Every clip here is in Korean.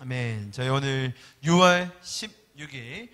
아멘. 저희 오늘 6월 16일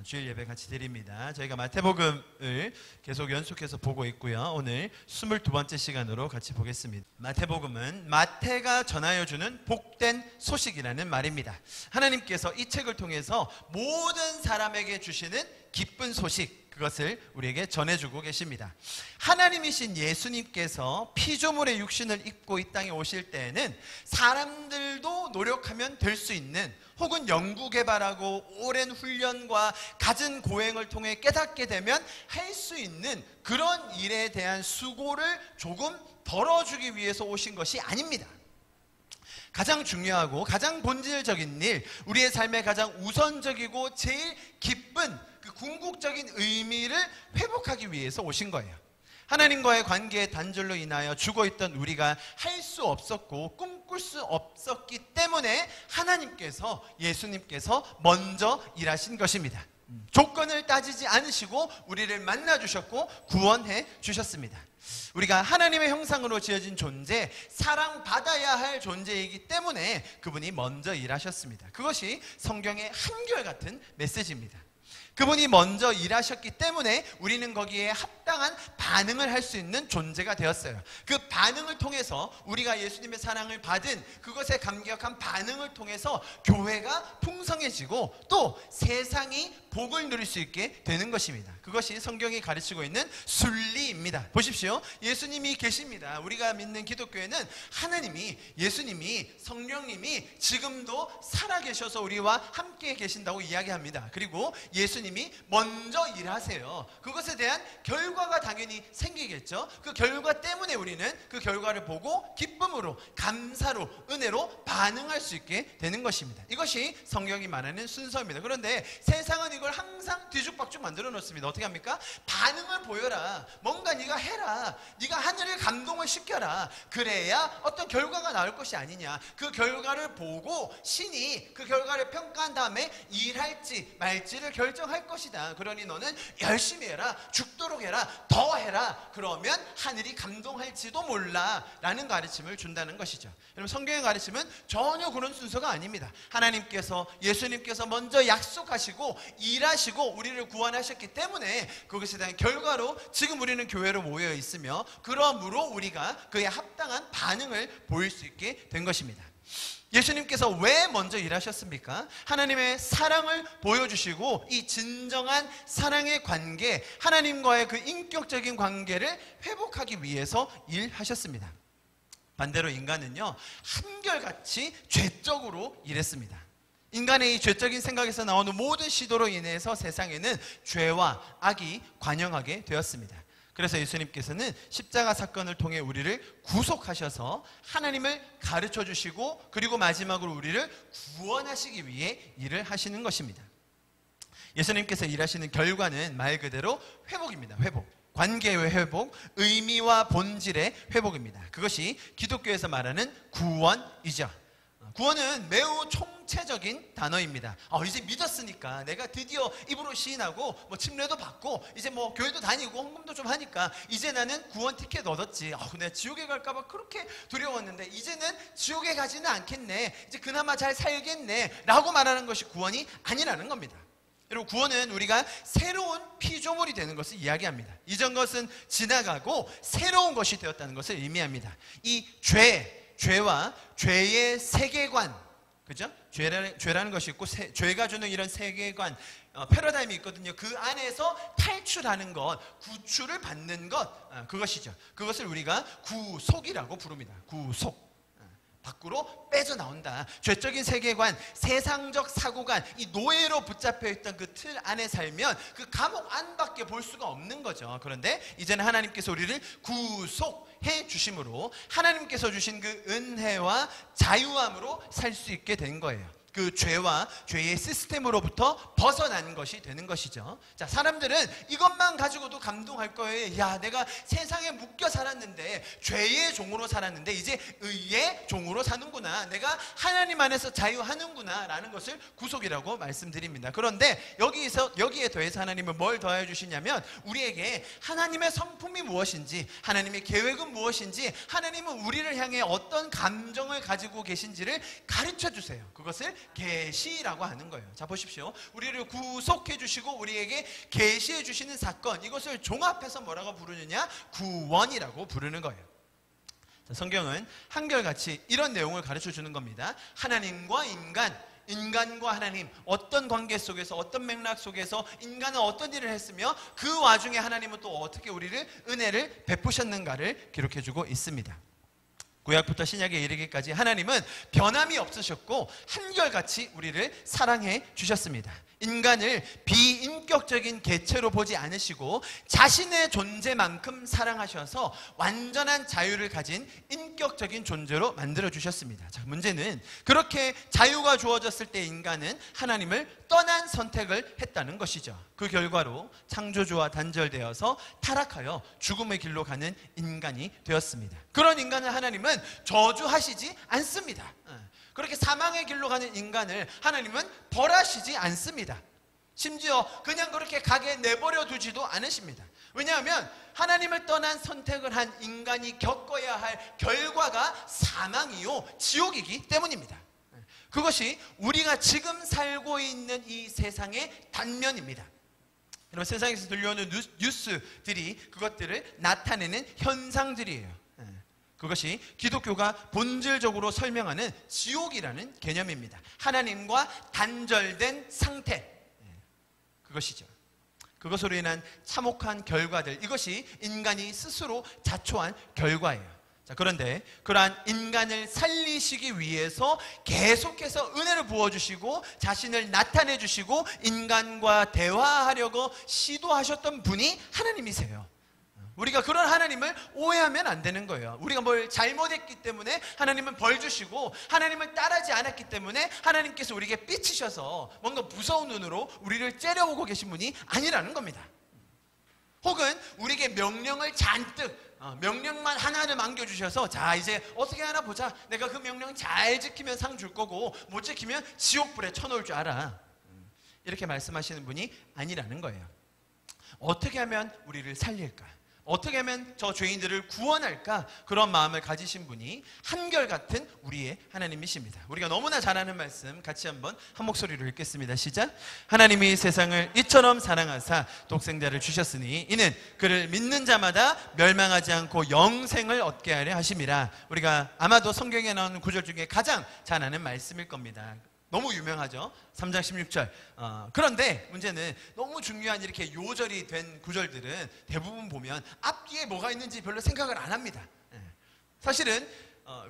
주일 예배 같이 드립니다. 저희가 마태복음을 계속 연속해서 보고 있고요. 오늘 22번째 시간으로 같이 보겠습니다. 마태복음은 마태가 전하여 주는 복된 소식이라는 말입니다. 하나님께서 이 책을 통해서 모든 사람에게 주시는 기쁜 소식, 그것을 우리에게 전해주고 계십니다. 하나님이신 예수님께서 피조물의 육신을 입고 이 땅에 오실 때에는 사람들도 노력하면 될 수 있는, 혹은 연구개발하고 오랜 훈련과 갖은 고행을 통해 깨닫게 되면 할 수 있는 그런 일에 대한 수고를 조금 덜어주기 위해서 오신 것이 아닙니다. 가장 중요하고 가장 본질적인 일, 우리의 삶의 가장 우선적이고 제일 기쁜 그 궁극적인 의미를 회복하기 위해서 오신 거예요. 하나님과의 관계의 단절로 인하여 죽어있던 우리가 할 수 없었고 꿈꿀 수 없었기 때문에 하나님께서, 예수님께서 먼저 일하신 것입니다. 조건을 따지지 않으시고 우리를 만나주셨고 구원해 주셨습니다. 우리가 하나님의 형상으로 지어진 존재, 사랑받아야 할 존재이기 때문에 그분이 먼저 일하셨습니다. 그것이 성경의 한결같은 메시지입니다. 그분이 먼저 일하셨기 때문에 우리는 거기에 합당한 반응을 할 수 있는 존재가 되었어요. 그 반응을 통해서 우리가 예수님의 사랑을 받은 그것에 감격한 반응을 통해서 교회가 풍성해지고 또 세상이 복을 누릴 수 있게 되는 것입니다. 그것이 성경이 가르치고 있는 순리입니다. 보십시오. 예수님이 계십니다. 우리가 믿는 기독교회는 하나님이, 예수님이, 성령님이 지금도 살아계셔서 우리와 함께 계신다고 이야기합니다. 그리고 예수님이 먼저 일하세요. 그것에 대한 결과가 당연히 생기겠죠. 그 결과 때문에 우리는 그 결과를 보고 기쁨으로, 감사로, 은혜로 반응할 수 있게 되는 것입니다. 이것이 성경이 말하는 순서입니다. 그런데 세상은 이걸 항상 뒤죽박죽 만들어 놓습니다. 어떻게 합니까? 반응을 보여라. 뭔가 네가 해라. 네가 하늘을 감동을 시켜라. 그래야 어떤 결과가 나올 것이 아니냐. 그 결과를 보고 신이 그 결과를 평가한 다음에 일할지 말지를 결정할 것이다. 그러니 너는 열심히 해라. 죽도록 해라. 더 해라. 그러면 하늘이 감동할지도 몰라. 라는 가르침을 준다는 것이죠. 여러분, 성경의 가르침은 전혀 그런 순서가 아닙니다. 하나님께서, 예수님께서 먼저 약속하시고 일하시고 우리를 구원하셨기 때문에 그것에 대한 결과로 지금 우리는 교회로 모여 있으며, 그러므로 우리가 그에 합당한 반응을 보일 수 있게 된 것입니다. 예수님께서 왜 먼저 일하셨습니까? 하나님의 사랑을 보여주시고 이 진정한 사랑의 관계, 하나님과의 그 인격적인 관계를 회복하기 위해서 일하셨습니다. 반대로 인간은요, 한결같이 죄적으로 일했습니다. 인간의 이 죄적인 생각에서 나오는 모든 시도로 인해서 세상에는 죄와 악이 관영하게 되었습니다. 그래서 예수님께서는 십자가 사건을 통해 우리를 구속하셔서 하나님을 가르쳐 주시고, 그리고 마지막으로 우리를 구원하시기 위해 일을 하시는 것입니다. 예수님께서 일하시는 결과는 말 그대로 회복입니다. 회복. 관계의 회복, 의미와 본질의 회복입니다. 그것이 기독교에서 말하는 구원이죠. 구원은 매우 총체적인 단어입니다. 이제 믿었으니까, 내가 드디어 입으로 시인하고 뭐 침례도 받고 이제 뭐 교회도 다니고 헌금도 좀 하니까 이제 나는 구원 티켓 얻었지. 내가 지옥에 갈까봐 그렇게 두려웠는데 이제는 지옥에 가지는 않겠네. 이제 그나마 잘 살겠네. 라고 말하는 것이 구원이 아니라는 겁니다. 여러분, 구원은 우리가 새로운 피조물이 되는 것을 이야기합니다. 이전 것은 지나가고 새로운 것이 되었다는 것을 의미합니다. 이 죄와 죄의 세계관, 그죠? 죄라는 것이 있고 죄가 주는 이런 세계관, 패러다임이 있거든요. 그 안에서 탈출하는 것, 구출을 받는 것, 그것이죠. 그것을 우리가 구속이라고 부릅니다. 구속. 밖으로 빼져나온다. 죄적인 세계관, 세상적 사고관, 이 노예로 붙잡혀 있던 그 틀 안에 살면 그 감옥 안밖에 볼 수가 없는 거죠. 그런데 이제는 하나님께서 우리를 구속해 주심으로 하나님께서 주신 그 은혜와 자유함으로 살 수 있게 된 거예요. 그 죄와 죄의 시스템으로부터 벗어난 것이 되는 것이죠. 자, 사람들은 이것만 가지고도 감동할 거예요. 야, 내가 세상에 묶여 살았는데, 죄의 종으로 살았는데 이제 의의 종으로 사는구나. 내가 하나님 안에서 자유하는구나. 라는 것을 구속이라고 말씀드립니다. 그런데 여기에 더해서 하나님은 뭘 더해 주시냐면, 우리에게 하나님의 성품이 무엇인지, 하나님의 계획은 무엇인지, 하나님은 우리를 향해 어떤 감정을 가지고 계신지를 가르쳐 주세요. 그것을 계시라고 하는 거예요. 자, 보십시오. 우리를 구속해 주시고 우리에게 계시해 주시는 사건, 이것을 종합해서 뭐라고 부르느냐? 구원이라고 부르는 거예요. 자, 성경은 한결같이 이런 내용을 가르쳐 주는 겁니다. 하나님과 인간과 하나님, 어떤 관계 속에서, 어떤 맥락 속에서 인간은 어떤 일을 했으며 그 와중에 하나님은 또 어떻게 우리를 은혜를 베푸셨는가를 기록해주고 있습니다. 구약부터 신약에 이르기까지 하나님은 변함이 없으셨고 한결같이 우리를 사랑해 주셨습니다. 인간을 비인격적인 개체로 보지 않으시고 자신의 존재만큼 사랑하셔서 완전한 자유를 가진 인격적인 존재로 만들어 주셨습니다. 자, 문제는 그렇게 자유가 주어졌을 때 인간은 하나님을 떠난 선택을 했다는 것이죠. 그 결과로 창조주와 단절되어서 타락하여 죽음의 길로 가는 인간이 되었습니다. 그런 인간을 하나님은 저주하시지 않습니다. 그렇게 사망의 길로 가는 인간을 하나님은 벌하시지 않습니다. 심지어 그냥 그렇게 가게 내버려 두지도 않으십니다. 왜냐하면 하나님을 떠난 선택을 한 인간이 겪어야 할 결과가 사망이요 지옥이기 때문입니다. 그것이 우리가 지금 살고 있는 이 세상의 단면입니다. 여러분, 세상에서 들려오는 뉴스들이 그것들을 나타내는 현상들이에요. 그것이 기독교가 본질적으로 설명하는 지옥이라는 개념입니다. 하나님과 단절된 상태, 그것이죠. 그것으로 인한 참혹한 결과들, 이것이 인간이 스스로 자초한 결과예요. 자, 그런데 그러한 인간을 살리시기 위해서 계속해서 은혜를 부어주시고 자신을 나타내주시고 인간과 대화하려고 시도하셨던 분이 하나님이세요. 우리가 그런 하나님을 오해하면 안 되는 거예요. 우리가 뭘 잘못했기 때문에 하나님은 벌 주시고 하나님을 따르지 않았기 때문에 하나님께서 우리에게 삐치셔서 뭔가 무서운 눈으로 우리를 째려보고 계신 분이 아니라는 겁니다. 혹은 우리에게 명령을 잔뜩, 명령만 하나를 남겨주셔서 자, 이제 어떻게 하나 보자. 내가 그 명령 잘 지키면 상 줄 거고 못 지키면 지옥불에 쳐놓을 줄 알아. 이렇게 말씀하시는 분이 아니라는 거예요. 어떻게 하면 우리를 살릴까? 어떻게 하면 저 죄인들을 구원할까? 그런 마음을 가지신 분이 한결같은 우리의 하나님이십니다. 우리가 너무나 잘 아는 말씀 같이 한 목소리로 읽겠습니다. 시작. 하나님이 세상을 이처럼 사랑하사 독생자를 주셨으니 이는 그를 믿는 자마다 멸망하지 않고 영생을 얻게 하려 하심이라. 우리가 아마도 성경에 나오는 구절 중에 가장 잘 아는 말씀일 겁니다. 너무 유명하죠. 3장 16절. 그런데 문제는 너무 중요한 이렇게 요절이 된 구절들은 대부분 보면 앞뒤에 뭐가 있는지 별로 생각을 안 합니다. 사실은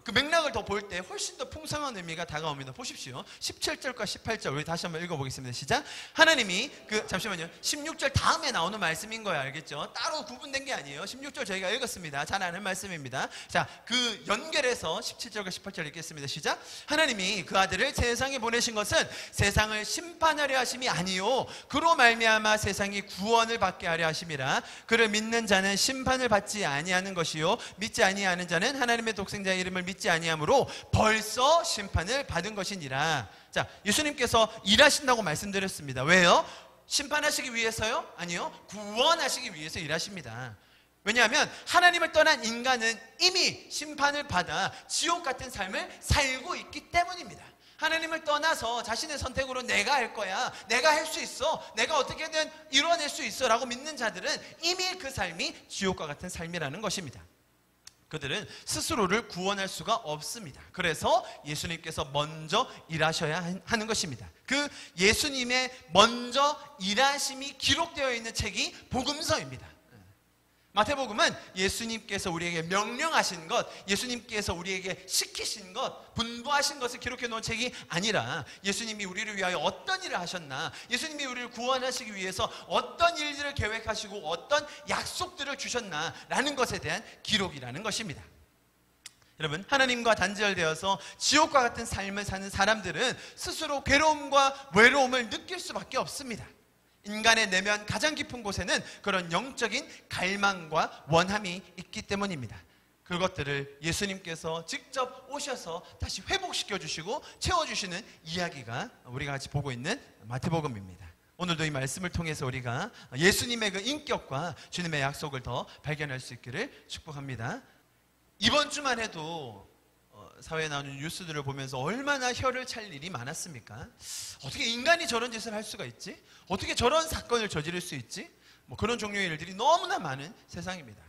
그 맥락을 더 볼 때 훨씬 더 풍성한 의미가 다가옵니다. 보십시오. 17절과 18절 우리 다시 한번 읽어보겠습니다. 시작. 하나님이 잠시만요. 16절 다음에 나오는 말씀인 거예요. 알겠죠? 따로 구분된 게 아니에요. 16절 저희가 읽었습니다. 잘 아는 말씀입니다. 자, 그 연결해서 17절과 18절 읽겠습니다. 시작. 하나님이 그 아들을 세상에 보내신 것은 세상을 심판하려 하심이 아니요 그로 말미암아 세상이 구원을 받게 하려 하심이라. 그를 믿는 자는 심판을 받지 아니하는 것이요 믿지 아니하는 자는 하나님의 독생자의 이름을 믿지 아니하므로 벌써 심판을 받은 것이니라. 자, 예수님께서 일하신다고 말씀드렸습니다. 왜요? 심판하시기 위해서요? 아니요. 구원하시기 위해서 일하십니다. 왜냐하면 하나님을 떠난 인간은 이미 심판을 받아 지옥 같은 삶을 살고 있기 때문입니다. 하나님을 떠나서 자신의 선택으로 내가 할 거야, 내가 할 수 있어, 내가 어떻게든 이뤄낼 수 있어 라고 믿는 자들은 이미 그 삶이 지옥과 같은 삶이라는 것입니다. 그들은 스스로를 구원할 수가 없습니다. 그래서 예수님께서 먼저 일하셔야 하는 것입니다. 그 예수님의 먼저 일하심이 기록되어 있는 책이 복음서입니다. 마태복음은 예수님께서 우리에게 명령하신 것, 예수님께서 우리에게 시키신 것, 분부하신 것을 기록해 놓은 책이 아니라 예수님이 우리를 위하여 어떤 일을 하셨나, 예수님이 우리를 구원하시기 위해서 어떤 일들을 계획하시고 어떤 약속들을 주셨나라는 것에 대한 기록이라는 것입니다. 여러분, 하나님과 단절되어서 지옥과 같은 삶을 사는 사람들은 스스로 괴로움과 외로움을 느낄 수밖에 없습니다. 인간의 내면 가장 깊은 곳에는 그런 영적인 갈망과 원함이 있기 때문입니다. 그것들을 예수님께서 직접 오셔서 다시 회복시켜 주시고 채워주시는 이야기가 우리가 같이 보고 있는 마태복음입니다. 오늘도 이 말씀을 통해서 우리가 예수님의 그 인격과 주님의 약속을 더 발견할 수 있기를 축복합니다. 이번 주만 해도 사회에 나오는 뉴스들을 보면서 얼마나 혀를 찰 일이 많았습니까? 어떻게 인간이 저런 짓을 할 수가 있지? 어떻게 저런 사건을 저지를 수 있지? 뭐 그런 종류의 일들이 너무나 많은 세상입니다.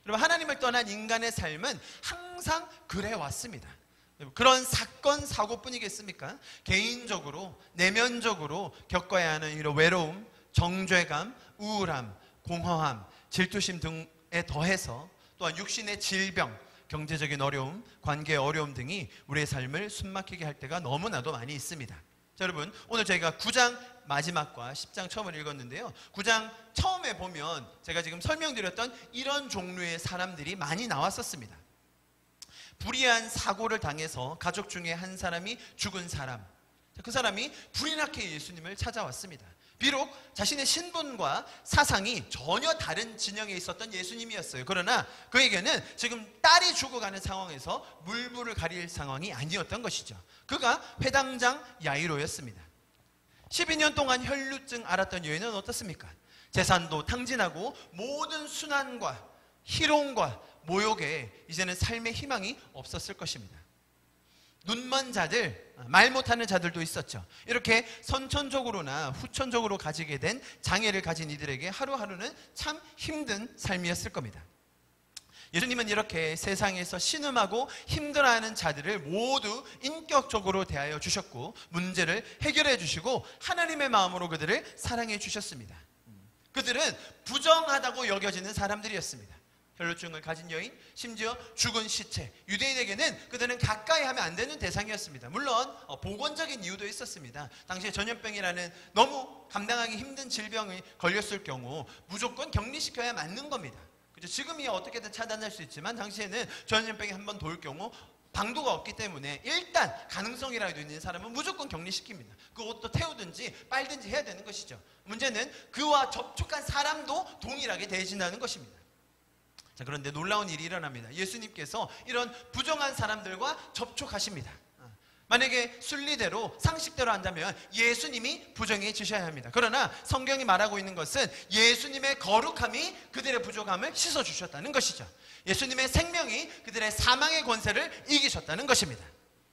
여러분, 하나님을 떠난 인간의 삶은 항상 그래 왔습니다. 그런 사건, 사고뿐이겠습니까? 개인적으로, 내면적으로 겪어야 하는 이런 외로움, 정죄감, 우울함, 공허함, 질투심 등에 더해서 또한 육신의 질병, 경제적인 어려움, 관계의 어려움 등이 우리의 삶을 숨막히게 할 때가 너무나도 많이 있습니다. 자, 여러분, 오늘 저희가 9장 마지막과 10장 처음을 읽었는데요. 9장 처음에 보면 제가 지금 설명드렸던 이런 종류의 사람들이 많이 나왔었습니다. 불의한 사고를 당해서 가족 중에 한 사람이 죽은 사람, 그 사람이 불이 나게 예수님을 찾아왔습니다. 비록 자신의 신분과 사상이 전혀 다른 진영에 있었던 예수님이었어요. 그러나 그에게는 지금 딸이 죽어가는 상황에서 물불을 가릴 상황이 아니었던 것이죠. 그가 회당장 야이로였습니다. 12년 동안 혈루증 앓았던 여인은 어떻습니까? 재산도 탕진하고 모든 순환과 희롱과 모욕에 이제는 삶의 희망이 없었을 것입니다. 눈먼 자들, 말 못하는 자들도 있었죠. 이렇게 선천적으로나 후천적으로 가지게 된 장애를 가진 이들에게 하루하루는 참 힘든 삶이었을 겁니다. 예수님은 이렇게 세상에서 신음하고 힘들어하는 자들을 모두 인격적으로 대하여 주셨고 문제를 해결해 주시고 하나님의 마음으로 그들을 사랑해 주셨습니다. 그들은 부정하다고 여겨지는 사람들이었습니다. 혈루증을 가진 여인, 심지어 죽은 시체, 유대인에게는 그들은 가까이 하면 안 되는 대상이었습니다. 물론 보건적인 이유도 있었습니다. 당시에 전염병이라는 너무 감당하기 힘든 질병이 걸렸을 경우 무조건 격리시켜야 맞는 겁니다. 지금이야 어떻게든 차단할 수 있지만 당시에는 전염병이 한번 돌 경우 방도가 없기 때문에 일단 가능성이라도 있는 사람은 무조건 격리시킵니다. 그 옷도 태우든지 빨든지 해야 되는 것이죠. 문제는 그와 접촉한 사람도 동일하게 대신하는 것입니다. 자, 그런데 놀라운 일이 일어납니다. 예수님께서 이런 부정한 사람들과 접촉하십니다. 만약에 순리대로 상식대로 한다면 예수님이 부정해지셔야 합니다. 그러나 성경이 말하고 있는 것은 예수님의 거룩함이 그들의 부족함을 씻어주셨다는 것이죠. 예수님의 생명이 그들의 사망의 권세를 이기셨다는 것입니다.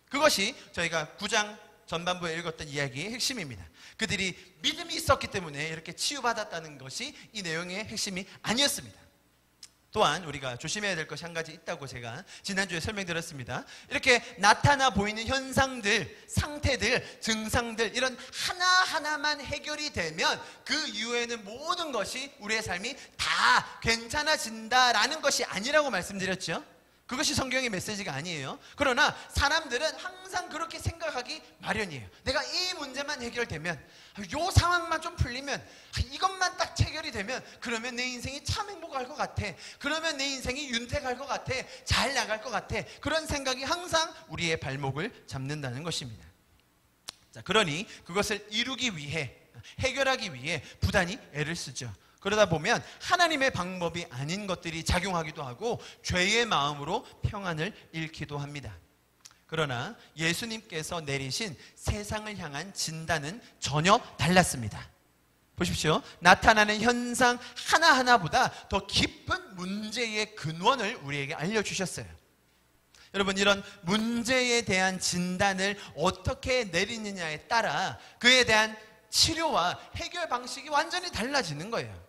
그것이 저희가 9장 전반부에 읽었던 이야기의 핵심입니다. 그들이 믿음이 있었기 때문에 이렇게 치유받았다는 것이 이 내용의 핵심이 아니었습니다. 또한 우리가 조심해야 될 것이 한 가지 있다고 제가 지난주에 설명드렸습니다. 이렇게 나타나 보이는 현상들, 상태들, 증상들 이런 하나하나만 해결이 되면 그 이후에는 모든 것이 우리의 삶이 다 괜찮아진다라는 것이 아니라고 말씀드렸죠. 그것이 성경의 메시지가 아니에요. 그러나 사람들은 항상 그렇게 생각하기 마련이에요. 내가 이 문제만 해결되면, 이 상황만 좀 풀리면, 이것만 딱 해결이 되면 그러면 내 인생이 참 행복할 것 같아. 그러면 내 인생이 윤택할 것 같아. 잘 나갈 것 같아. 그런 생각이 항상 우리의 발목을 잡는다는 것입니다. 자, 그러니 그것을 이루기 위해, 해결하기 위해 부단히 애를 쓰죠. 그러다 보면 하나님의 방법이 아닌 것들이 작용하기도 하고 죄의 마음으로 평안을 잃기도 합니다. 그러나 예수님께서 내리신 세상을 향한 진단은 전혀 달랐습니다. 보십시오. 나타나는 현상 하나하나보다 더 깊은 문제의 근원을 우리에게 알려주셨어요. 여러분, 이런 문제에 대한 진단을 어떻게 내리느냐에 따라 그에 대한 치료와 해결 방식이 완전히 달라지는 거예요.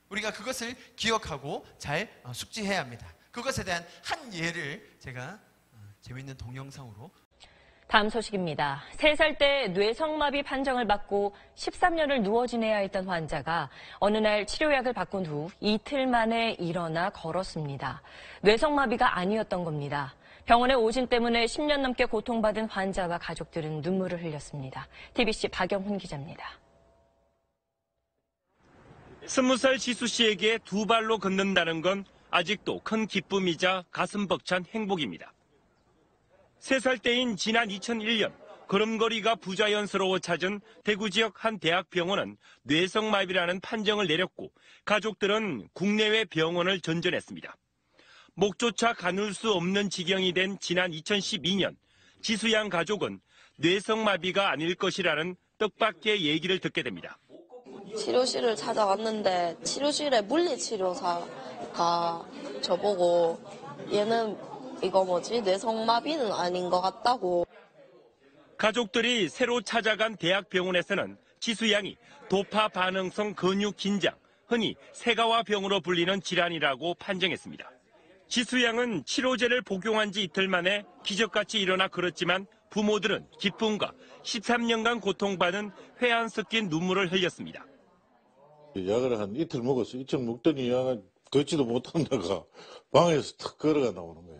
우리가 그것을 기억하고 잘 숙지해야 합니다. 그것에 대한 한 예를 제가 재미있는 동영상으로. 다음 소식입니다. 3살 때 뇌성마비 판정을 받고 13년을 누워 지내야 했던 환자가 어느 날 치료약을 바꾼 후 이틀 만에 일어나 걸었습니다. 뇌성마비가 아니었던 겁니다. 병원의 오진 때문에 10년 넘게 고통받은 환자와 가족들은 눈물을 흘렸습니다. TBC 박영훈 기자입니다. 20살 지수 씨에게 두 발로 걷는다는 건 아직도 큰 기쁨이자 가슴 벅찬 행복입니다. 3살 때인 지난 2001년 걸음걸이가 부자연스러워 찾은 대구 지역 한 대학병원은 뇌성마비라는 판정을 내렸고 가족들은 국내외 병원을 전전했습니다. 목조차 가눌 수 없는 지경이 된 지난 2012년 지수 양 가족은 뇌성마비가 아닐 것이라는 뜻밖의 얘기를 듣게 됩니다. 치료실을 찾아왔는데 치료실에 물리치료사가 저보고 얘는 이거 뇌성마비는 아닌 것 같다고. 가족들이 새로 찾아간 대학병원에서는 지수 양이 도파 반응성 근육 긴장, 흔히 세가와병으로 불리는 질환이라고 판정했습니다. 지수 양은 치료제를 복용한 지 이틀 만에 기적같이 일어나 걸었지만 부모들은 기쁨과 13년간 고통받은 회한 섞인 눈물을 흘렸습니다. 약을 한 이틀 먹었어. 이틀 먹더니 야가 걷지도 못한다가 방에서 탁 걸어가 나오는 거야.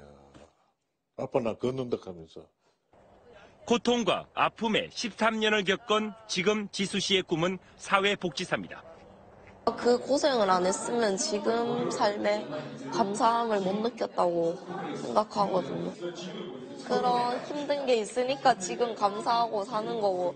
아빠 나 걷는다 하면서. 고통과 아픔에 13년을 겪은 지금 지수 씨의 꿈은 사회복지사입니다. 그 고생을 안 했으면 지금 삶에 감사함을 못 느꼈다고 생각하거든요. 그런 힘든 게 있으니까 지금 감사하고 사는 거고.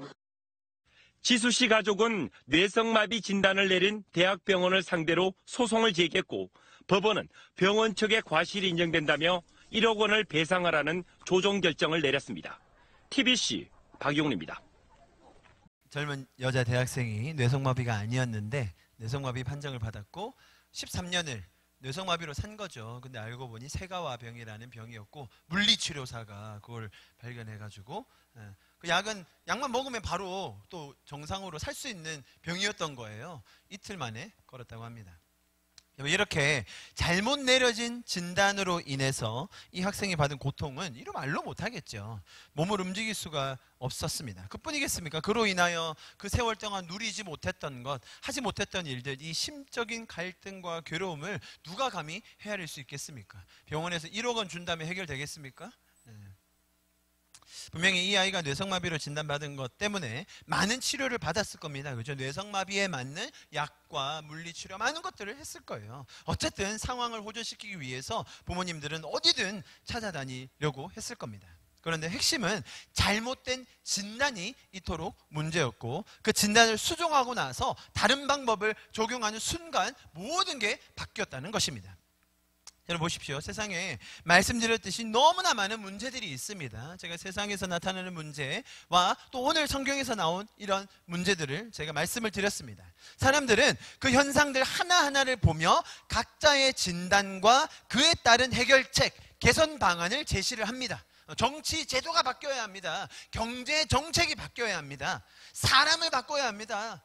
지수 씨 가족은 뇌성마비 진단을 내린 대학병원을 상대로 소송을 제기했고 법원은 병원 측의 과실이 인정된다며 1억 원을 배상하라는 조정 결정을 내렸습니다. TBC 박용리입니다. 젊은 여자 대학생이 뇌성마비가 아니었는데 뇌성마비 판정을 받았고 13년을 뇌성마비로 산 거죠. 근데 알고 보니 세가와병이라는 병이었고 물리치료사가 그걸 발견해가지고 그 약만 먹으면 바로 또 정상으로 살 수 있는 병이었던 거예요. 이틀 만에 걸었다고 합니다. 이렇게 잘못 내려진 진단으로 인해서 이 학생이 받은 고통은 이루 말로 못하겠죠. 몸을 움직일 수가 없었습니다. 그뿐이겠습니까? 그로 인하여 그 세월 동안 누리지 못했던 것, 하지 못했던 일들, 이 심적인 갈등과 괴로움을 누가 감히 헤아릴 수 있겠습니까? 병원에서 1억 원 준다면 해결되겠습니까? 분명히 이 아이가 뇌성마비로 진단받은 것 때문에 많은 치료를 받았을 겁니다. 그죠? 뇌성마비에 맞는 약과 물리치료 많은 것들을 했을 거예요. 어쨌든 상황을 호전시키기 위해서 부모님들은 어디든 찾아다니려고 했을 겁니다. 그런데 핵심은 잘못된 진단이 이토록 문제였고 그 진단을 수정하고 나서 다른 방법을 적용하는 순간 모든 게 바뀌었다는 것입니다. 여러분 보십시오. 세상에 말씀드렸듯이 너무나 많은 문제들이 있습니다. 제가 세상에서 나타나는 문제와 또 오늘 성경에서 나온 이런 문제들을 제가 말씀을 드렸습니다. 사람들은 그 현상들 하나하나를 보며 각자의 진단과 그에 따른 해결책, 개선 방안을 제시를 합니다. 정치 제도가 바뀌어야 합니다. 경제 정책이 바뀌어야 합니다. 사람을 바꿔야 합니다.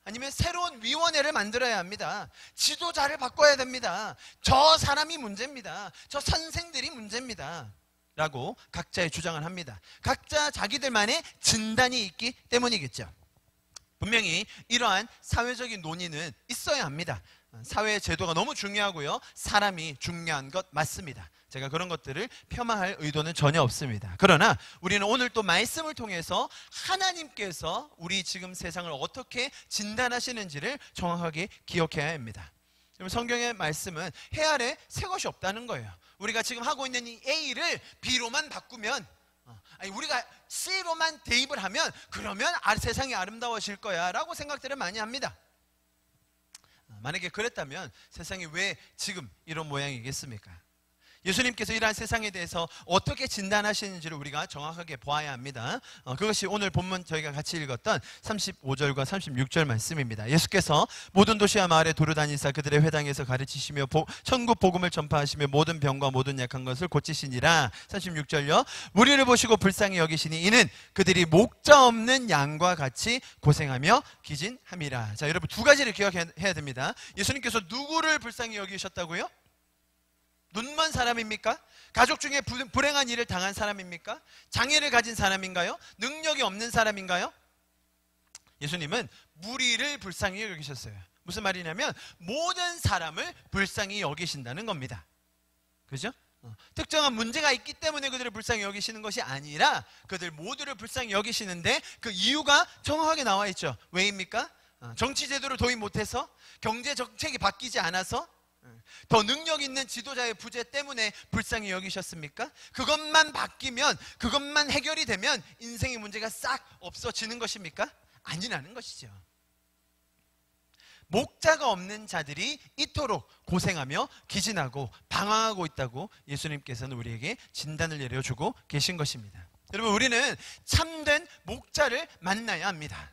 아니면 새로운 위원회를 만들어야 합니다. 지도자를 바꿔야 됩니다. 저 사람이 문제입니다. 저 선생들이 문제입니다. 라고 각자의 주장을 합니다. 각자 자기들만의 진단이 있기 때문이겠죠. 분명히 이러한 사회적인 논의는 있어야 합니다. 사회의 제도가 너무 중요하고요. 사람이 중요한 것 맞습니다. 제가 그런 것들을 폄하할 의도는 전혀 없습니다. 그러나 우리는 오늘 또 말씀을 통해서 하나님께서 우리 지금 세상을 어떻게 진단하시는지를 정확하게 기억해야 합니다. 성경의 말씀은 해 아래 새 것이 없다는 거예요. 우리가 지금 하고 있는 이 A를 B로만 바꾸면 우리가 C로만 대입을 하면 그러면 세상이 아름다워질 거야 라고 생각들을 많이 합니다. 만약에 그랬다면 세상이 왜 지금 이런 모양이겠습니까? 예수님께서 이러한 세상에 대해서 어떻게 진단하시는지를 우리가 정확하게 보아야 합니다. 그것이 오늘 본문 저희가 같이 읽었던 35절과 36절 말씀입니다. 예수께서 모든 도시와 마을에 두루다니사 그들의 회당에서 가르치시며 천국 복음을 전파하시며 모든 병과 모든 약한 것을 고치시니라. 36절요. 무리를 보시고 불쌍히 여기시니 이는 그들이 목자 없는 양과 같이 고생하며 기진함이라. 자, 여러분 두 가지를 기억해야 됩니다. 예수님께서 누구를 불쌍히 여기셨다고요? 눈먼 사람입니까? 가족 중에 불행한 일을 당한 사람입니까? 장애를 가진 사람인가요? 능력이 없는 사람인가요? 예수님은 무리를 불쌍히 여기셨어요. 무슨 말이냐면 모든 사람을 불쌍히 여기신다는 겁니다. 그죠? 특정한 문제가 있기 때문에 그들을 불쌍히 여기시는 것이 아니라 그들 모두를 불쌍히 여기시는데 그 이유가 정확하게 나와 있죠. 왜입니까? 정치 제도를 도입 못해서? 경제 정책이 바뀌지 않아서? 더 능력 있는 지도자의 부재 때문에 불쌍히 여기셨습니까? 그것만 바뀌면, 그것만 해결이 되면 인생의 문제가 싹 없어지는 것입니까? 아니라는 것이죠. 목자가 없는 자들이 이토록 고생하며 기진하고 방황하고 있다고 예수님께서는 우리에게 진단을 내려주고 계신 것입니다. 여러분, 우리는 참된 목자를 만나야 합니다.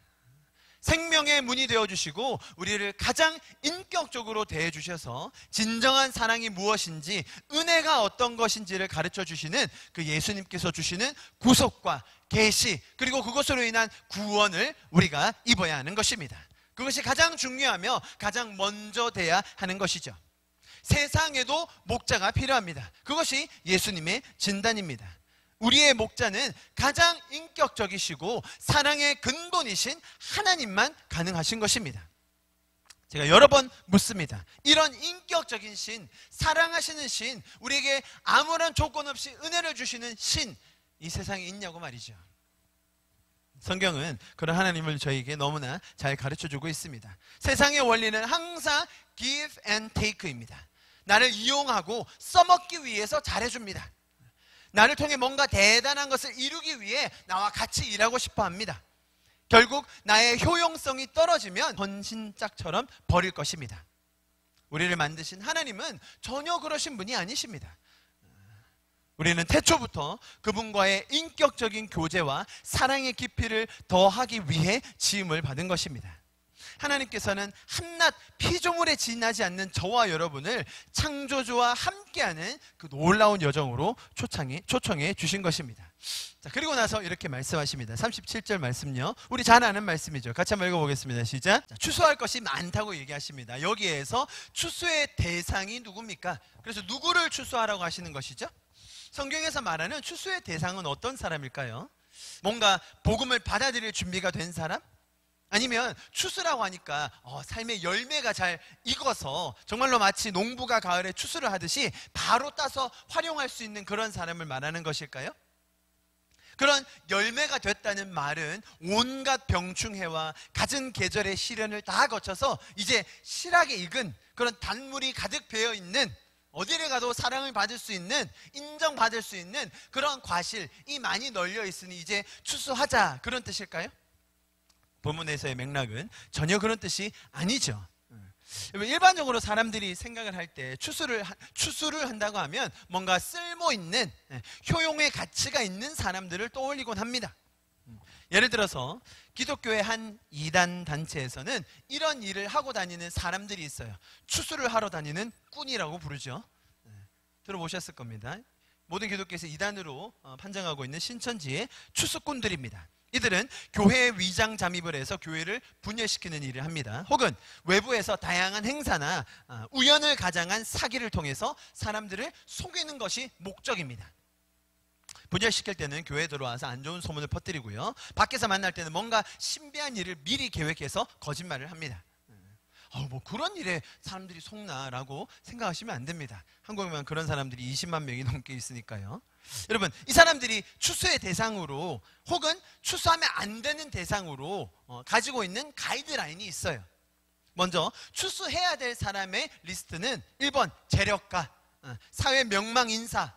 생명의 문이 되어주시고 우리를 가장 인격적으로 대해주셔서 진정한 사랑이 무엇인지, 은혜가 어떤 것인지를 가르쳐 주시는 그 예수님께서 주시는 구속과 계시, 그리고 그것으로 인한 구원을 우리가 입어야 하는 것입니다. 그것이 가장 중요하며 가장 먼저 돼야 하는 것이죠. 세상에도 목자가 필요합니다. 그것이 예수님의 진단입니다. 우리의 목자는 가장 인격적이시고 사랑의 근본이신 하나님만 가능하신 것입니다. 제가 여러 번 묻습니다. 이런 인격적인 신, 사랑하시는 신, 우리에게 아무런 조건 없이 은혜를 주시는 신, 이 세상에 있냐고 말이죠. 성경은 그런 하나님을 저희에게 너무나 잘 가르쳐주고 있습니다. 세상의 원리는 항상 give and take입니다. 나를 이용하고 써먹기 위해서 잘해줍니다. 나를 통해 뭔가 대단한 것을 이루기 위해 나와 같이 일하고 싶어 합니다. 결국 나의 효용성이 떨어지면 헌신짝처럼 버릴 것입니다. 우리를 만드신 하나님은 전혀 그러신 분이 아니십니다. 우리는 태초부터 그분과의 인격적인 교제와 사랑의 깊이를 더하기 위해 지음을 받은 것입니다. 하나님께서는 한낱 피조물에 지나지 않는 저와 여러분을 창조주와 함께하는 그 놀라운 여정으로 초청해 주신 것입니다. 자, 그리고 나서 이렇게 말씀하십니다. 37절 말씀요. 우리 잘 아는 말씀이죠. 같이 한번 읽어보겠습니다. 시작. 자, 추수할 것이 많다고 얘기하십니다. 여기에서 추수의 대상이 누굽니까? 그래서 누구를 추수하라고 하시는 것이죠? 성경에서 말하는 추수의 대상은 어떤 사람일까요? 뭔가 복음을 받아들일 준비가 된 사람? 아니면 추수라고 하니까 삶의 열매가 잘 익어서 정말로 마치 농부가 가을에 추수를 하듯이 바로 따서 활용할 수 있는 그런 사람을 말하는 것일까요? 그런 열매가 됐다는 말은 온갖 병충해와 갖은 계절의 시련을 다 거쳐서 이제 실하게 익은 그런 단물이 가득 배어있는, 어디를 가도 사랑을 받을 수 있는, 인정받을 수 있는 그런 과실이 많이 널려 있으니 이제 추수하자, 그런 뜻일까요? 본문에서의 맥락은 전혀 그런 뜻이 아니죠. 일반적으로 사람들이 생각을 할 때 추수를 한다고 하면 뭔가 쓸모 있는, 효용의 가치가 있는 사람들을 떠올리곤 합니다. 예를 들어서 기독교의 한 이단 단체에서는 이런 일을 하고 다니는 사람들이 있어요. 추수를 하러 다니는 꾼이라고 부르죠. 들어보셨을 겁니다. 모든 기독교에서 이단으로 판정하고 있는 신천지의 추수꾼들입니다. 이들은 교회에 위장 잠입을 해서 교회를 분열시키는 일을 합니다. 혹은 외부에서 다양한 행사나 우연을 가장한 사기를 통해서 사람들을 속이는 것이 목적입니다. 분열시킬 때는 교회에 들어와서 안 좋은 소문을 퍼뜨리고요, 밖에서 만날 때는 뭔가 신비한 일을 미리 계획해서 거짓말을 합니다. 뭐 그런 일에 사람들이 속나라고 생각하시면 안 됩니다. 한국에만 그런 사람들이 20만 명이 넘게 있으니까요. 여러분, 이 사람들이 추수의 대상으로 혹은 추수하면 안 되는 대상으로 가지고 있는 가이드라인이 있어요. 먼저 추수해야 될 사람의 리스트는 1번 재력가, 사회 명망 인사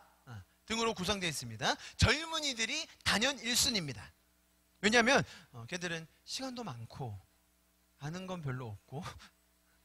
등으로 구성되어 있습니다. 젊은이들이 단연 1순위입니다. 왜냐하면 걔들은 시간도 많고 아는 건 별로 없고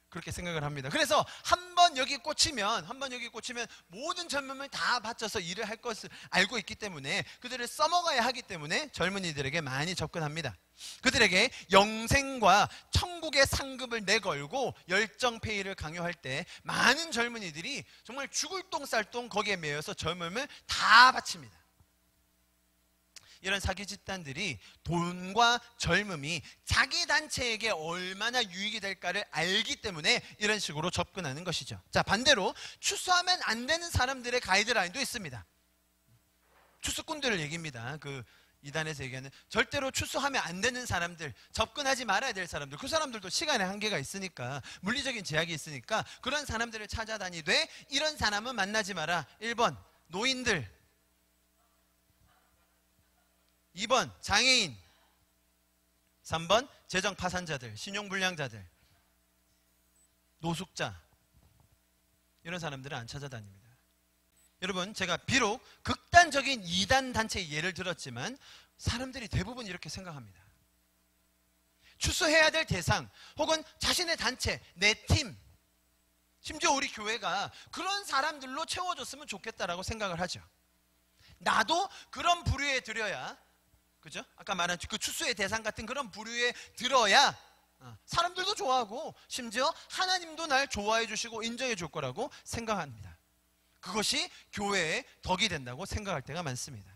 그렇게 생각을 합니다. 그래서 한 번 여기 꽂히면 모든 젊음을 다 바쳐서 일을 할 것을 알고 있기 때문에 그들을 써먹어야 하기 때문에 젊은이들에게 많이 접근합니다. 그들에게 영생과 천국의 상급을 내걸고 열정페이를 강요할 때 많은 젊은이들이 정말 죽을 똥쌀똥 거기에 매여서 젊음을 다 바칩니다. 이런 사기 집단들이 돈과 젊음이 자기 단체에게 얼마나 유익이 될까를 알기 때문에 이런 식으로 접근하는 것이죠. 자, 반대로 추수하면 안 되는 사람들의 가이드라인도 있습니다. 추수꾼들을 얘기입니다. 그 이단에서 얘기하는 절대로 추수하면 안 되는 사람들, 접근하지 말아야 될 사람들, 그 사람들도 시간의 한계가 있으니까, 물리적인 제약이 있으니까 그런 사람들을 찾아다니되 이런 사람은 만나지 마라. 1번 노인들, 2번 장애인, 3번 재정 파산자들, 신용불량자들, 노숙자, 이런 사람들은 안 찾아다닙니다. 여러분, 제가 비록 극단적인 이단 단체의 예를 들었지만 사람들이 대부분 이렇게 생각합니다. 추수해야 될 대상 혹은 자신의 단체, 내 팀, 심지어 우리 교회가 그런 사람들로 채워줬으면 좋겠다라고 생각을 하죠. 나도 그런 부류에 들어야, 그죠? 아까 말한 그 추수의 대상 같은 그런 부류에 들어야 사람들도 좋아하고 심지어 하나님도 날 좋아해 주시고 인정해 줄 거라고 생각합니다. 그것이 교회의 덕이 된다고 생각할 때가 많습니다.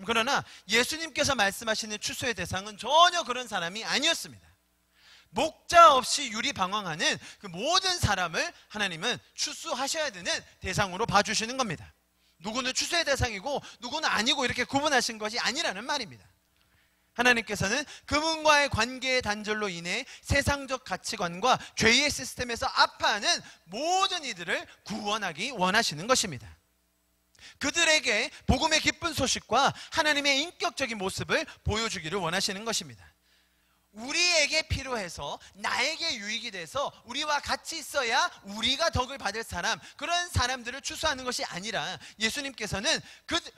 그러나 예수님께서 말씀하시는 추수의 대상은 전혀 그런 사람이 아니었습니다. 목자 없이 유리방황하는 그 모든 사람을 하나님은 추수하셔야 되는 대상으로 봐주시는 겁니다. 누구는 추수의 대상이고 누구는 아니고 이렇게 구분하신 것이 아니라는 말입니다. 하나님께서는 그분과의 관계의 단절로 인해 세상적 가치관과 죄의 시스템에서 아파하는 모든 이들을 구원하기 원하시는 것입니다. 그들에게 복음의 기쁜 소식과 하나님의 인격적인 모습을 보여주기를 원하시는 것입니다. 우리에게 필요해서 나에게 유익이 돼서 우리와 같이 있어야 우리가 덕을 받을 사람, 그런 사람들을 추수하는 것이 아니라 예수님께서는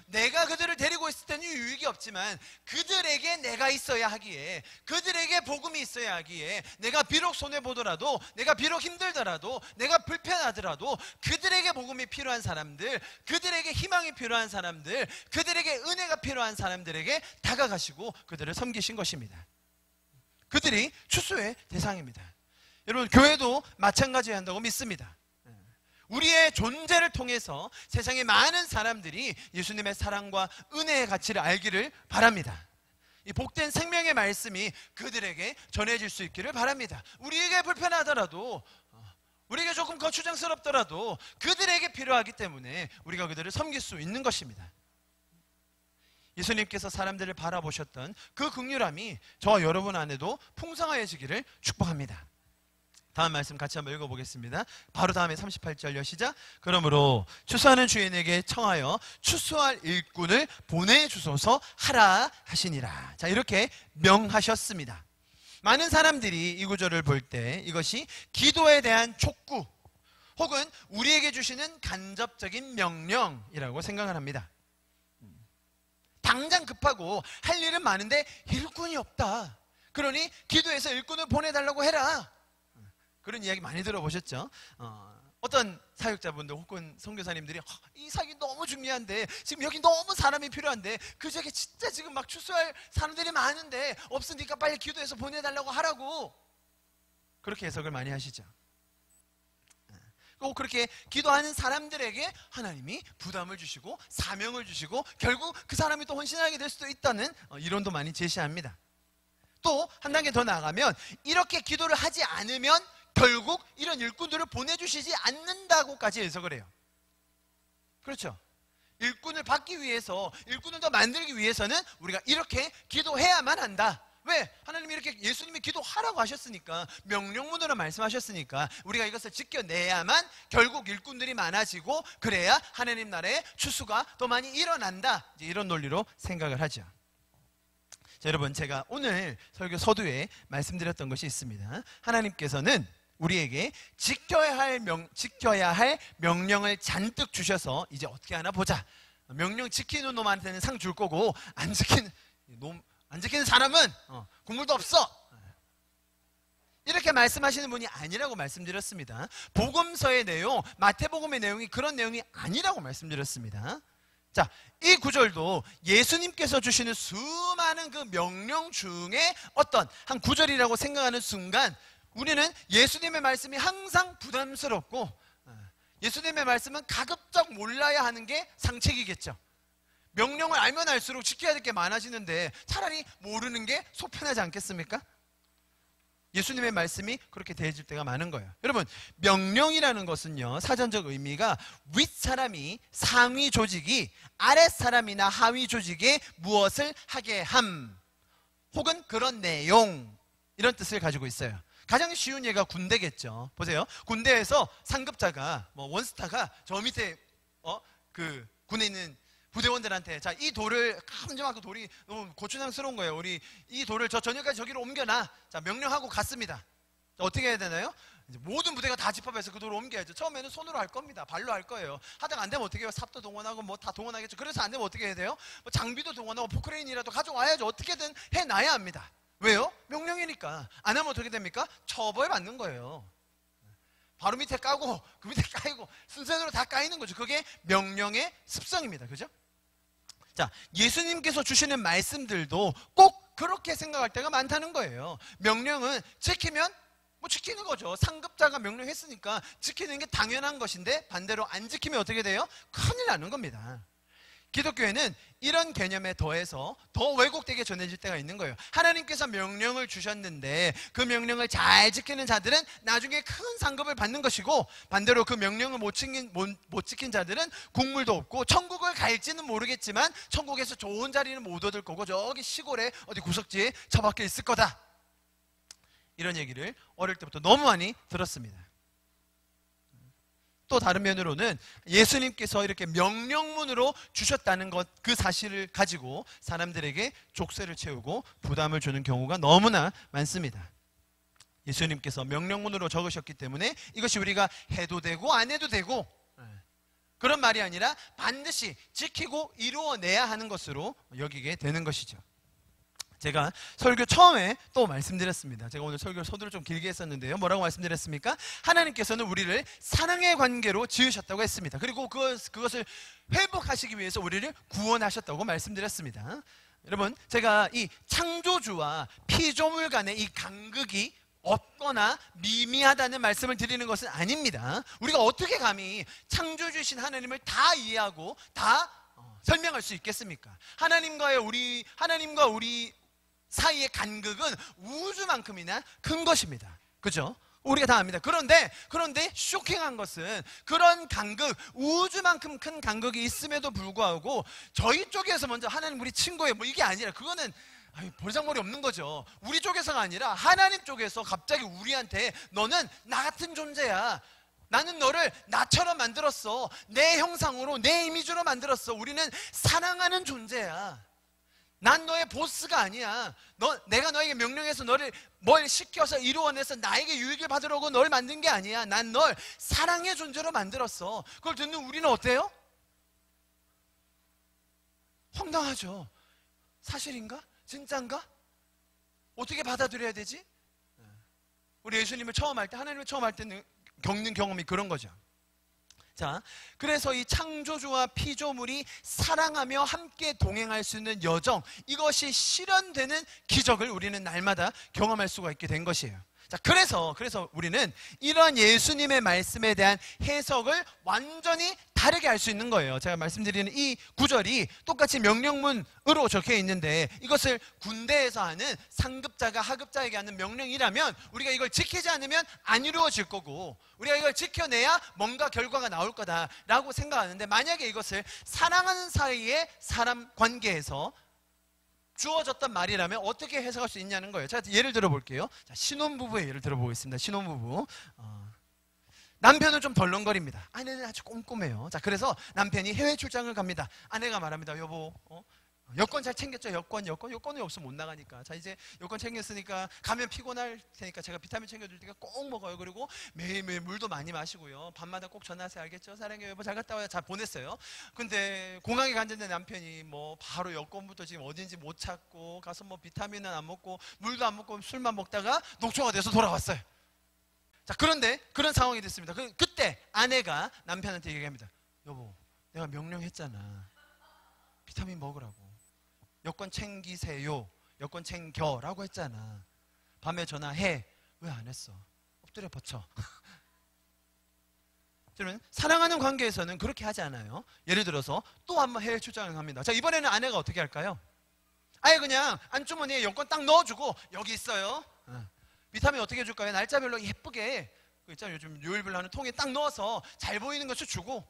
내가 그들을 데리고 있을 때는 유익이 없지만 그들에게 내가 있어야 하기에, 그들에게 복음이 있어야 하기에, 내가 비록 손해보더라도, 내가 비록 힘들더라도, 내가 불편하더라도 그들에게 복음이 필요한 사람들, 그들에게 희망이 필요한 사람들, 그들에게 은혜가 필요한 사람들에게 다가가시고 그들을 섬기신 것입니다. 그들이 추수의 대상입니다. 여러분, 교회도 마찬가지여야 한다고 믿습니다. 우리의 존재를 통해서 세상의 많은 사람들이 예수님의 사랑과 은혜의 가치를 알기를 바랍니다. 이 복된 생명의 말씀이 그들에게 전해질 수 있기를 바랍니다. 우리에게 불편하더라도, 우리에게 조금 거추장스럽더라도 그들에게 필요하기 때문에 우리가 그들을 섬길 수 있는 것입니다. 예수님께서 사람들을 바라보셨던 그 긍휼함이 저와 여러분 안에도 풍성하여지기를 축복합니다. 다음 말씀 같이 한번 읽어보겠습니다. 바로 다음에 38절요, 시작. 그러므로 추수하는 주인에게 청하여 추수할 일꾼을 보내주소서 하라 하시니라. 자, 이렇게 명하셨습니다. 많은 사람들이 이 구절을 볼 때 이것이 기도에 대한 촉구 혹은 우리에게 주시는 간접적인 명령이라고 생각을 합니다. 당장 급하고 할 일은 많은데 일꾼이 없다. 그러니 기도해서 일꾼을 보내달라고 해라. 그런 이야기 많이 들어보셨죠? 어떤 사역자분들 혹은 선교사님들이 이 사역이 너무 중요한데, 지금 여기 너무 사람이 필요한데, 그 지역에 진짜 지금 막 추수할 사람들이 많은데 없으니까 빨리 기도해서 보내달라고 하라고, 그렇게 해석을 많이 하시죠. 꼭 그렇게 기도하는 사람들에게 하나님이 부담을 주시고 사명을 주시고 결국 그 사람이 또 헌신하게 될 수도 있다는 이론도 많이 제시합니다. 또 한 단계 더 나아가면 이렇게 기도를 하지 않으면 결국 이런 일꾼들을 보내주시지 않는다고까지 해석을 해요. 그렇죠? 일꾼을 받기 위해서, 일꾼을 더 만들기 위해서는 우리가 이렇게 기도해야만 한다. 왜? 하나님이 이렇게 예수님이 기도하라고 하셨으니까, 명령문으로 말씀하셨으니까 우리가 이것을 지켜내야만 결국 일꾼들이 많아지고 그래야 하나님 나라의 추수가 더 많이 일어난다. 이제 이런 논리로 생각을 하죠. 자, 여러분, 제가 오늘 설교 서두에 말씀드렸던 것이 있습니다. 하나님께서는 우리에게 지켜야 할 명령을 잔뜩 주셔서 이제 어떻게 하나 보자. 명령 지키는 놈한테는 상 줄 거고 안 지키는 사람은 국물도 없어. 이렇게 말씀하시는 분이 아니라고 말씀드렸습니다. 복음서의 내용, 마태복음의 내용이 그런 내용이 아니라고 말씀드렸습니다. 자, 이 구절도 예수님께서 주시는 수많은 그 명령 중에 어떤 한 구절이라고 생각하는 순간 우리는 예수님의 말씀이 항상 부담스럽고 예수님의 말씀은 가급적 몰라야 하는 게 상책이겠죠. 명령을 알면 알수록 지켜야 될 게 많아지는데 차라리 모르는 게 속편하지 않겠습니까? 예수님의 말씀이 그렇게 대해질 때가 많은 거예요. 여러분, 명령이라는 것은요, 사전적 의미가 윗사람이 상위 조직이 아랫사람이나 하위 조직에 무엇을 하게 함 혹은 그런 내용, 이런 뜻을 가지고 있어요. 가장 쉬운 예가 군대겠죠. 보세요. 군대에서 상급자가 원스타가 저 밑에 그 군에 있는 부대원들한테, 자, 이 돌을, 큼지막한 돌이 너무 고추장스러운 거예요. 우리 이 돌을 저 저녁까지 저기로 옮겨놔. 자, 명령하고 갔습니다. 자, 어떻게 해야 되나요? 이제 모든 부대가 다 집합해서 그 돌을 옮겨야죠. 처음에는 손으로 할 겁니다. 발로 할 거예요. 하다가 안 되면 어떻게 해요? 삽도 동원하고 뭐 다 동원하겠죠. 그래서 안 되면 어떻게 해야 돼요? 뭐 장비도 동원하고 포크레인이라도 가져와야죠. 어떻게든 해놔야 합니다. 왜요? 명령이니까. 안 하면 어떻게 됩니까? 처벌 받는 거예요. 바로 밑에 까고 그 밑에 까이고 순서대로 다 까이는 거죠. 그게 명령의 습성입니다. 그죠? 자, 예수님께서 주시는 말씀들도 꼭 그렇게 생각할 때가 많다는 거예요. 명령은 지키면 뭐 지키는 거죠. 상급자가 명령했으니까 지키는 게 당연한 것인데 반대로 안 지키면 어떻게 돼요? 큰일 나는 겁니다. 기독교에는 이런 개념에 더해서 더 왜곡되게 전해질 때가 있는 거예요. 하나님께서 명령을 주셨는데 그 명령을 잘 지키는 자들은 나중에 큰 상급을 받는 것이고, 반대로 그 명령을 못 지킨 자들은 국물도 없고 천국을 갈지는 모르겠지만 천국에서 좋은 자리는 못 얻을 거고 저기 시골에 어디 구석지에 처박혀 있을 거다. 이런 얘기를 어릴 때부터 너무 많이 들었습니다. 또 다른 면으로는 예수님께서 이렇게 명령문으로 주셨다는 것, 그 사실을 가지고 사람들에게 족쇄를 채우고 부담을 주는 경우가 너무나 많습니다. 예수님께서 명령문으로 적으셨기 때문에 이것이 우리가 해도 되고 안 해도 되고 그런 말이 아니라 반드시 지키고 이루어내야 하는 것으로 여기게 되는 것이죠. 제가 설교 처음에 또 말씀드렸습니다. 제가 오늘 설교 서두를 좀 길게 했었는데요. 뭐라고 말씀드렸습니까? 하나님께서는 우리를 사랑의 관계로 지으셨다고 했습니다. 그리고 그것을 회복하시기 위해서 우리를 구원하셨다고 말씀드렸습니다. 여러분, 제가 이 창조주와 피조물 간의 이 간극이 없거나 미미하다는 말씀을 드리는 것은 아닙니다. 우리가 어떻게 감히 창조주이신 하나님을 다 이해하고 다 설명할 수 있겠습니까? 하나님과 우리 사이의 간극은 우주만큼이나 큰 것입니다. 그죠? 우리가 다 압니다. 그런데 쇼킹한 것은 그런 간극, 우주만큼 큰 간극이 있음에도 불구하고 저희 쪽에서 먼저 하나님 우리 친구예요, 뭐 이게 아니라, 그거는 버르장머리 없는 거죠. 우리 쪽에서가 아니라 하나님 쪽에서 갑자기 우리한테 너는 나 같은 존재야, 나는 너를 나처럼 만들었어, 내 형상으로 내 이미지로 만들었어, 우리는 사랑하는 존재야, 난 너의 보스가 아니야, 내가 너에게 명령해서 너를 뭘 시켜서 이루어내서 나에게 유익을 받으려고 널 만든 게 아니야, 난 널 사랑의 존재로 만들었어. 그걸 듣는 우리는 어때요? 황당하죠. 사실인가? 진짠가? 어떻게 받아들여야 되지? 우리 예수님을 처음 할 때, 하나님을 처음 할 때는 겪는 경험이 그런 거죠. 자, 그래서 이 창조주와 피조물이 사랑하며 함께 동행할 수 있는 여정, 이것이 실현되는 기적을 우리는 날마다 경험할 수가 있게 된 것이에요. 자, 그래서 우리는 이런 예수님의 말씀에 대한 해석을 완전히 다르게 할 수 있는 거예요. 제가 말씀드리는 이 구절이 똑같이 명령문으로 적혀 있는데, 이것을 군대에서 하는 상급자가 하급자에게 하는 명령이라면 우리가 이걸 지키지 않으면 안 이루어질 거고, 우리가 이걸 지켜내야 뭔가 결과가 나올 거다라고 생각하는데, 만약에 이것을 사랑하는 사이의 사람 관계에서 주어졌던 말이라면 어떻게 해석할 수 있냐는 거예요. 제가 예를 들어 볼게요. 자, 신혼부부의 예를 들어 보겠습니다. 신혼부부. 남편은 좀 덜렁거립니다. 아내는 아주 꼼꼼해요. 자, 그래서 남편이 해외 출장을 갑니다. 아내가 말합니다. 여보, 여권 잘 챙겼죠? 여권이 없으면 못 나가니까. 자, 이제 여권 챙겼으니까 가면 피곤할 테니까 제가 비타민 챙겨줄 테니까 꼭 먹어요. 그리고 매일매일 물도 많이 마시고요. 밤마다 꼭 전화하세요. 알겠죠? 사랑해요. 여보, 잘 갔다 와요. 잘 보냈어요. 근데 공항에 갔는데 남편이 뭐 바로 여권부터 지금 어딘지 못 찾고 가서 뭐 비타민은 안 먹고 물도 안 먹고 술만 먹다가 녹초가 돼서 돌아왔어요. 자, 그런데 그런 상황이 됐습니다. 그때 아내가 남편한테 얘기합니다. 여보, 내가 명령했잖아. 비타민 먹으라고. 여권 챙기세요. 여권 챙겨라고 했잖아. 밤에 전화해. 왜 안 했어? 엎드려 뻗쳐. 저는 사랑하는 관계에서는 그렇게 하지 않아요. 예를 들어서 또 한 번 해외 출장을 갑니다. 자, 이번에는 아내가 어떻게 할까요? 아예 그냥 안주머니에 여권 딱 넣어주고 여기 있어요. 비타민 어떻게 해줄까요? 날짜별로 예쁘게 있잖아요. 요즘 요일별로 하는 통에 딱 넣어서 잘 보이는 것을 주고,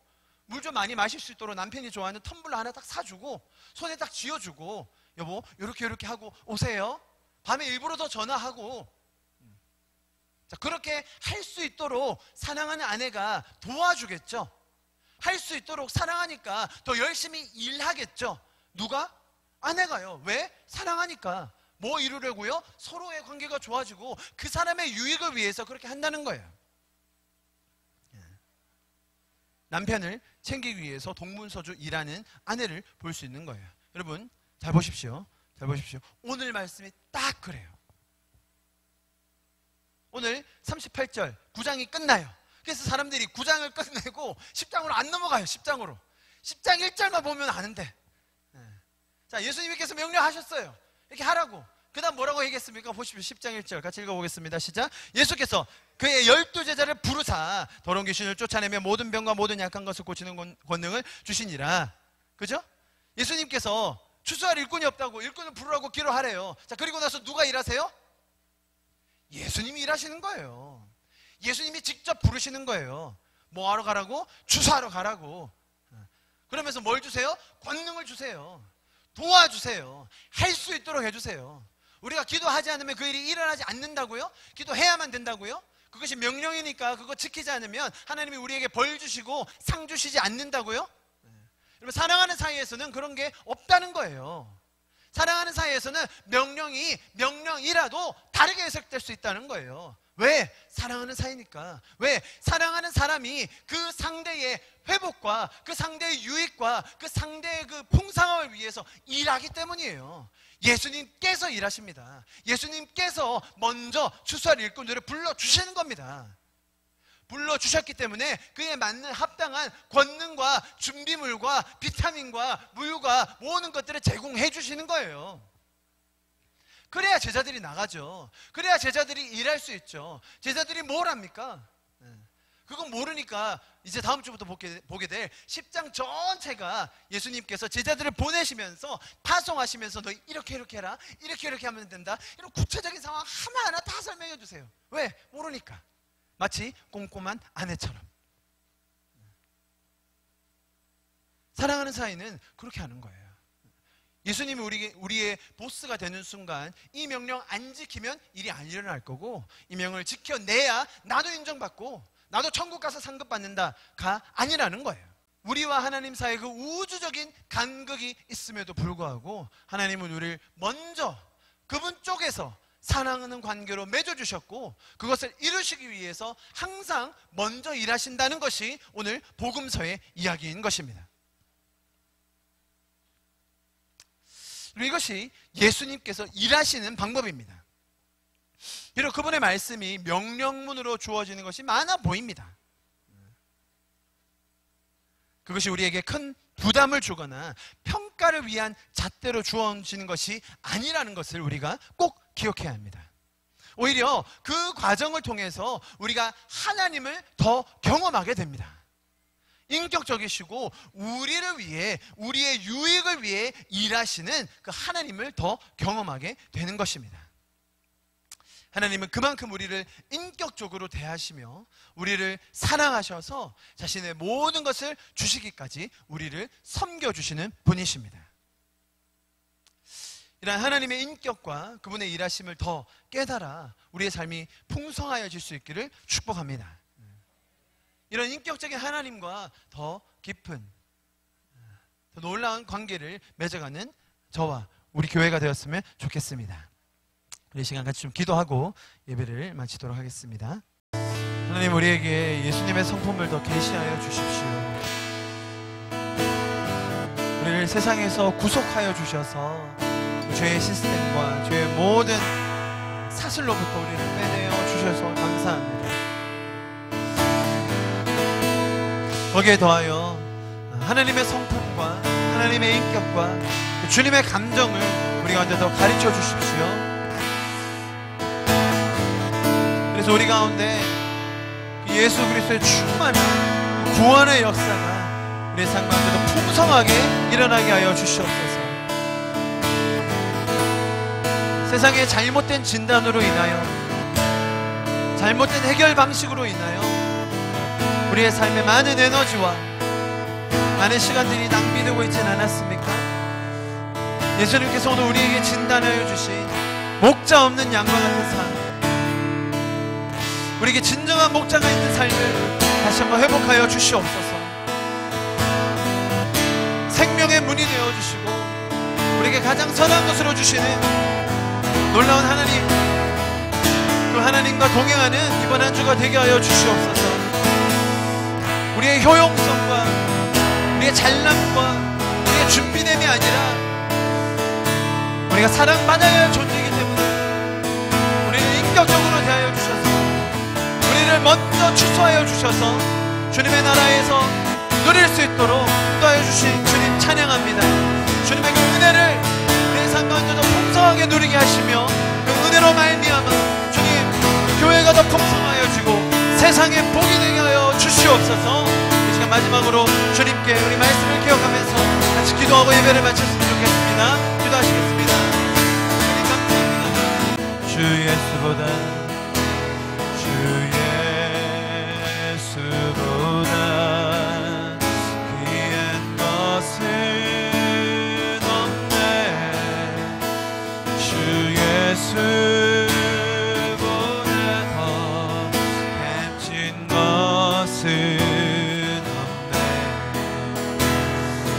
물 좀 많이 마실 수 있도록 남편이 좋아하는 텀블러 하나 딱 사주고 손에 딱 쥐어주고, 여보 이렇게 하고 오세요. 밤에 일부러 더 전화하고. 자, 그렇게 할 수 있도록 사랑하는 아내가 도와주겠죠. 할 수 있도록 사랑하니까 더 열심히 일하겠죠. 누가? 아내가요. 왜? 사랑하니까. 뭐 이루려고요? 서로의 관계가 좋아지고 그 사람의 유익을 위해서 그렇게 한다는 거예요. 남편을 챙기기 위해서 동문서주 일하는 아내를 볼 수 있는 거예요. 여러분 잘 보십시오. 오늘 말씀이 딱 그래요. 오늘 38절 9장이 끝나요. 그래서 사람들이 9장을 끝내고 10장으로 안 넘어가요. 10장으로. 10장 1절만 보면 아는데. 자, 예수님께서 명령하셨어요. 이렇게 하라고. 그 다음 뭐라고 얘기했습니까? 보십시오. 10장 1절 같이 읽어보겠습니다. 시작. 예수께서 그의 12제자를 부르사 더러운 귀신을 쫓아내며 모든 병과 모든 약한 것을 고치는 권능을 주시니라. 그죠? 예수님께서 추수할 일꾼이 없다고 일꾼을 부르라고 기도하래요. 자, 그리고 나서 누가 일하세요? 예수님이 일하시는 거예요. 예수님이 직접 부르시는 거예요. 뭐 하러 가라고? 추수하러 가라고. 그러면서 뭘 주세요? 권능을 주세요. 도와주세요. 할 수 있도록 해주세요. 우리가 기도하지 않으면 그 일이 일어나지 않는다고요? 기도해야만 된다고요? 그것이 명령이니까 그거 지키지 않으면 하나님이 우리에게 벌 주시고 상 주시지 않는다고요? 여러분, 사랑하는 사이에서는 그런 게 없다는 거예요. 사랑하는 사이에서는 명령이라도 다르게 해석될 수 있다는 거예요. 왜? 사랑하는 사이니까. 왜? 사랑하는 사람이 그 상대의 회복과 그 상대의 유익과 그 상대의 그 풍성함을 위해서 일하기 때문이에요. 예수님께서 일하십니다. 예수님께서 먼저 추수할 일꾼들을 불러주시는 겁니다. 불러주셨기 때문에 그에 맞는 합당한 권능과 준비물과 비타민과 물과 모든 것들을 제공해 주시는 거예요. 그래야 제자들이 나가죠. 그래야 제자들이 일할 수 있죠. 제자들이 뭘 합니까? 그건 모르니까 이제 다음 주부터 보게 될 10장 전체가 예수님께서 제자들을 보내시면서 파송하시면서 너 이렇게 해라, 이렇게 하면 된다, 이런 구체적인 상황 하나하나 다 설명해 주세요. 왜? 모르니까. 마치 꼼꼼한 아내처럼. 사랑하는 사이는 그렇게 하는 거예요. 예수님이 우리의 보스가 되는 순간 이 명령 안 지키면 일이 안 일어날 거고, 이 명령을 지켜내야 나도 인정받고 나도 천국 가서 상급 받는다가 아니라는 거예요. 우리와 하나님 사이에 그 우주적인 간극이 있음에도 불구하고 하나님은 우리를 먼저 그분 쪽에서 사랑하는 관계로 맺어주셨고, 그것을 이루시기 위해서 항상 먼저 일하신다는 것이 오늘 복음서의 이야기인 것입니다. 그리고 이것이 예수님께서 일하시는 방법입니다. 비록 그분의 말씀이 명령문으로 주어지는 것이 많아 보입니다. 그것이 우리에게 큰 부담을 주거나 평가를 위한 잣대로 주어지는 것이 아니라는 것을 우리가 꼭 기억해야 합니다. 오히려 그 과정을 통해서 우리가 하나님을 더 경험하게 됩니다. 인격적이시고 우리를 위해, 우리의 유익을 위해 일하시는 그 하나님을 더 경험하게 되는 것입니다. 하나님은 그만큼 우리를 인격적으로 대하시며 우리를 사랑하셔서 자신의 모든 것을 주시기까지 우리를 섬겨주시는 분이십니다. 이런 하나님의 인격과 그분의 일하심을 더 깨달아 우리의 삶이 풍성하여질 수 있기를 축복합니다. 이런 인격적인 하나님과 더 깊은, 더 놀라운 관계를 맺어가는 저와 우리 교회가 되었으면 좋겠습니다. 우리 시간 같이 좀 기도하고 예배를 마치도록 하겠습니다. 하나님, 우리에게 예수님의 성품을 더 계시하여 주십시오. 우리를 세상에서 구속하여 주셔서 죄의 시스템과 죄의 모든 사슬로부터 우리를 빼내어 주셔서 감사합니다. 거기에 더하여 하나님의 성품과 하나님의 인격과 주님의 감정을 우리 가운데 더 가르쳐 주십시오. 그래서 우리 가운데 예수 그리스도의 충만한 구원의 역사가 우리의 삶 가운데도 풍성하게 일어나게 하여 주시옵소서. 세상의 잘못된 진단으로 인하여, 잘못된 해결 방식으로 인하여 우리의 삶에 많은 에너지와 많은 시간들이 낭비되고 있지는 않았습니까? 예수님께서 오늘 우리에게 진단하여 주신 목자 없는 양과 같은 삶, 우리에게 진정한 목자가 있는 삶을 다시 한번 회복하여 주시옵소서. 생명의 문이 되어주시고 우리에게 가장 선한 것으로 주시는 놀라운 하나님, 그 하나님과 동행하는 이번 한 주가 되게 하여 주시옵소서. 우리의 효용성과 우리의 잘남과 우리의 준비됨이 아니라 우리가 사랑받아야 할 존재이기 때문에 우리를 인격적으로 대하여 주셔서 우리를 먼저 추수하여 주셔서 주님의 나라에서 누릴 수 있도록 인도하여 주신 주님 찬양합니다. 주님의 그 은혜를 우리의 삶 가운데 더 풍성하게 누리게 하시며 그 은혜로 말미암아 주님 교회가 더 풍성하여 주고 세상에 복이 되게 하여 주시옵소서. 이 시간 마지막으로 주님께 우리 말씀을 기억하면서 같이 기도하고 예배를 마쳤으면 좋겠습니다. 기도하시겠습니다. 주님 감사합니다. 주 예수보다 귀한 것은 없네. 주 예수보다 더 값진 것은 없네.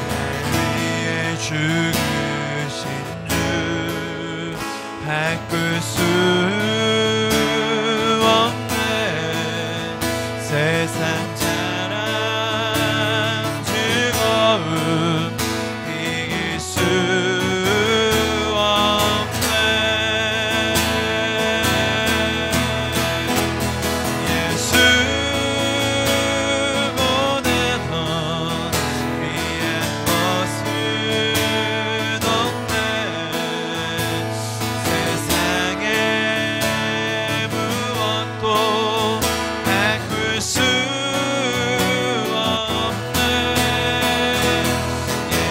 날 위해 죽으신 주 바꿀 수 없네. 세상 자랑 즐거움 이길 수 없네. 예수보다 더 귀한 것은 없네. 세상에 무엇도 바꿀 수 없네.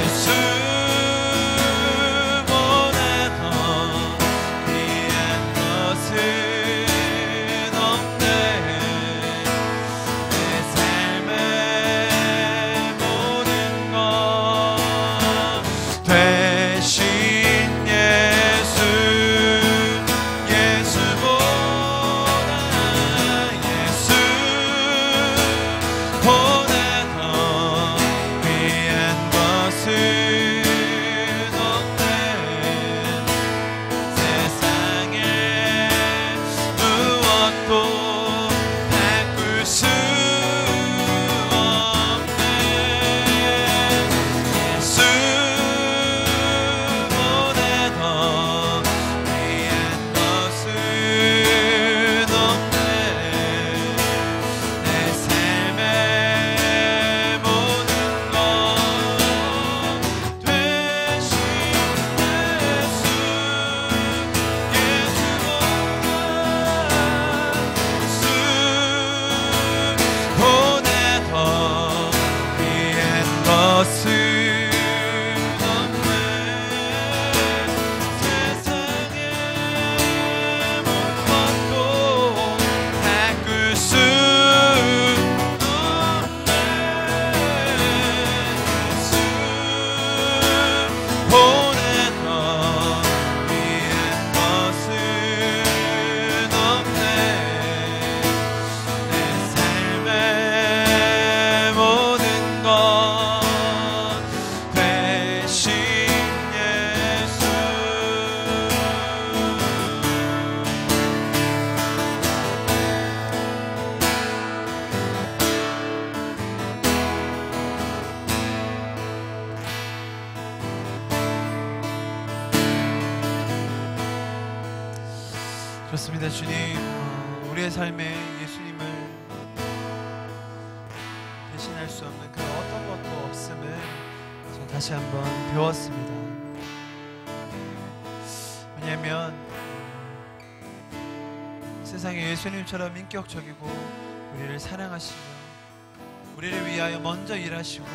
예수보다 더 귀한 것은 없네. 내 삶의 모든 것 되신 예수 예수보다 더 귀한 것은 없네. 세상에 무엇도 바꿀 수 없네. 예수보다 더 귀한 것은 없네. 내 삶의 모든 것 되신 예수 예수보다 더 귀한 것은 없네. 세상에 무엇도 바꿀 수 없네. 예수보다 더 귀한 것은 없네. 내 삶의 모든 것 되신 예수. 좋습니다. 주님, 우리의 삶에 예수님을 대신할 수 없는 그 어떤 것도 없음을 제가 다시 한번 배웠습니다. 왜냐하면 세상에 예수님처럼 인격적이고 우리를 사랑하시며 우리를 위하여 먼저 일하시고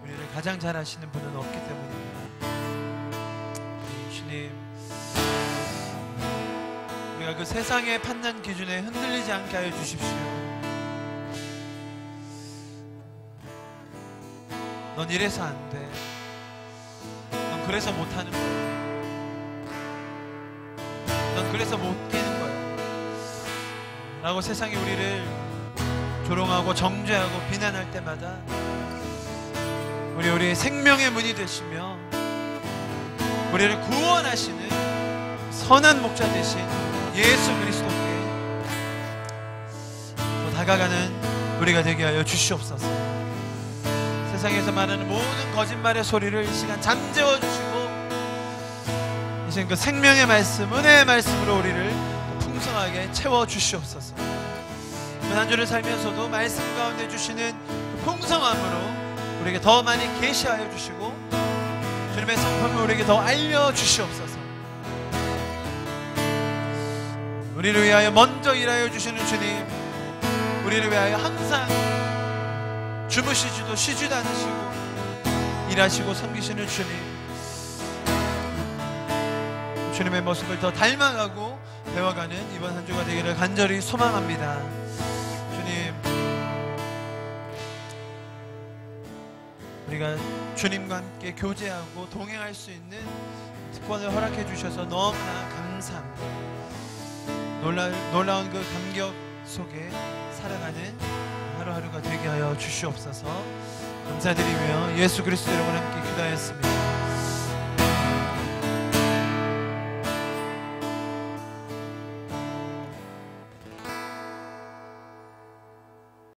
우리를 가장 잘 아시는 분은 없기 때문입니다. 주님, 우리가 그 세상의 판단 기준에 흔들리지 않게 하여 주십시오. 넌 이래서 안 돼. 넌 그래서 못하는 거야. 넌 그래서 못 깨는 거야. 라고 세상이 우리를 조롱하고 정죄하고 비난할 때마다 우리의 생명의 문이 되시며 우리를 구원하시는 선한 목자 되신 예수 그리스도께 더 다가가는 우리가 되게 하여 주시옵소서. 세상에서 말하는 모든 거짓말의 소리를 이 시간 잠재워 주시고 이 시간 그 생명의 말씀, 은혜의 말씀으로 우리를 풍성하게 채워 주시옵소서. 한 주를 살면서도 말씀 가운데 주시는 그 풍성함으로 우리에게 더 많이 계시하여 주시고 주님 주님의 성품을 우리에게 더 알려주시옵소서. 우리를 위하여 먼저 일하여 주시는 주님, 우리를 위하여 항상 주무시지도 쉬지도 않으시고 일하시고 섬기시는 주님, 주님의 모습을 더 닮아가고 배워가는 이번 한 주가 되기를 간절히 소망합니다. 주님, 우리가 주님과 함께 교제하고 동행할 수 있는 특권을 허락해 주셔서 너무나 감사합니다. 놀라운 그 감격 속에 살아가는 하루하루가 되게 하여 주시옵소서. 감사드리며 예수 그리스도 이름으로 함께 기도하였습니다.